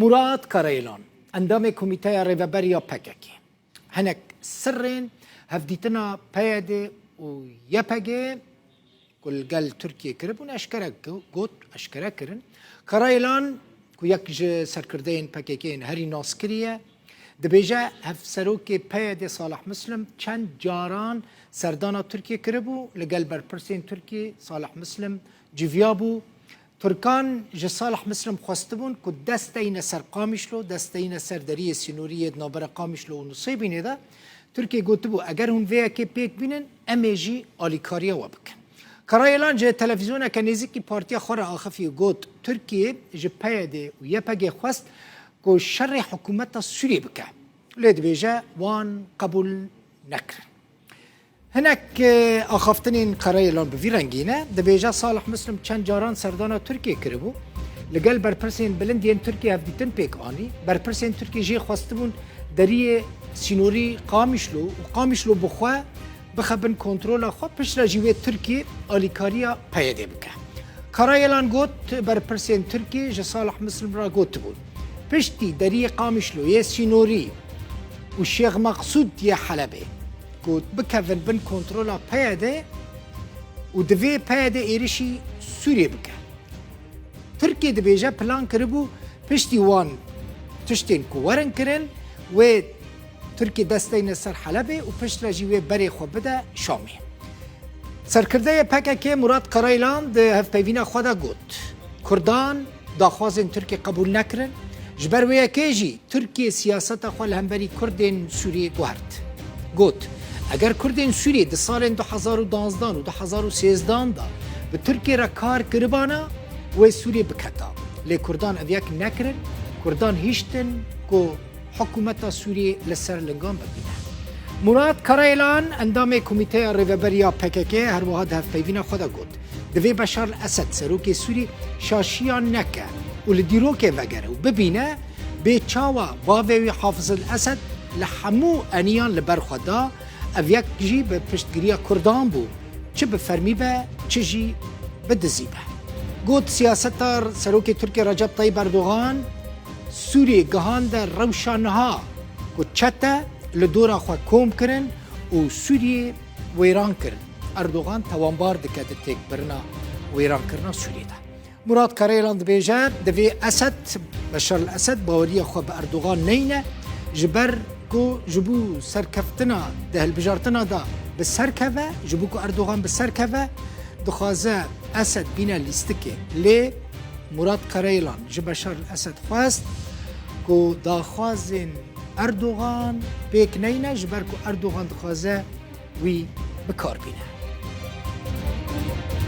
مراد کارایلان اندام کمیته ریوبریا پککی هنک سرین هفدیتنا پیاده و یپگه گل ترکیه کربون اشکره گوت اشکره کرن کارایلان کو یک سرکردین پککین هری ناسکریه دبیجه هف سروک پیاده صالح مسلم چند جاران سردانا ترکیه کربو لگل برپرسین ترکیه صالح مسلم جویابو ترکان جه صالح مسلم خواستبون که دستین سر قامشلو دستین سر دری سینوری نابر قامشلو و نصیبینه ده ترکیه گوتبو اگر هون ویا که پیک بینن امیجی آلیکاریه و بکن کرایلان جه تلویزیونه که نزیکی پارتیا خور آخفی گوت ترکیه جه پیاده و یه پگه خواست که شر حکومت سوری بکن لید بیجه وان قبول نکرن هناك اخافتنين قرايلان بفي رنگينه دبيجا صالح مسلم چند جاران سردانا تركيا كربو لقال برپرسين بلندين تركيا هفديتن بيك آني برپرسين تركيا جي خواستبون دريه سينوري قامشلو وقامشلو بخوا بخبن كنترولا خوا پشلا جيوه تركيا آليكاريا پياده بكه قرايلان قوت برپرسين تركيا جي صالح مسلم را قوت بون پشتي دريه قامشلو يه سينوري والشيخ مقصود يه حلبه گوت بکن بن کنترولا پیاده و دوی پیاده ایرشی سوریه بکن ترکیه دبیجه پلان کربو پشتی وان تشتین کوارن کرن و ترکیه دستین سر حلبه و پشت راجیوه بری خواه بده شامی سرکرده پکه که مراد قرایلان ده هف پیوینه خواده گوت کردان داخوازن ترکیه قبول نکرن جبر ویا که جی ترکیه سیاست خواه لهمبری کردین سوریه گوهرد گوت اگر کردین سوریه ده سال 2012 و 2013 دا به ترکیه را کار کربانا و سوریه بکتا لی کردان اویک نکرن کردان هیشتن که حکومت سوریه لسر لنگان ببینه مراد کارایلان اندام کمیته ریوبریا پککه هر واحد هف پیوینه خدا گود دوی بشار الاسد سروک سوری شاشیان نکه و لدیروکه وگره و ببینه به چاوا باوی حافظ الاسد لحمو انیان لبرخدا اویک جی به پشتگیری کردان بو چه به فرمی به چه جی به دزیبه گوت سیاستار سروک ترکیه رجب طیب اردوغان سوری گهان در روشانها که چته لدورا خواه کوم کرن و سوری ویران کرن اردوغان توانبار دکه ده تک برنا ویران کرنا سوری ده مراد کارایلان بیجه دوی اسد بشار الاسد باوری خواه به اردوغان نینه جبر کو جبو سرکفتنا ده البجارتنا دا به سرکوه جبو کو اردوغان به سرکوه دخوازه اسد بینا لیستکه لی مراد کارایلان جبشار الاسد خواست کو داخوازن اردوغان پیک نینه جبر کو اردوغان دخوازه وی بکار بینه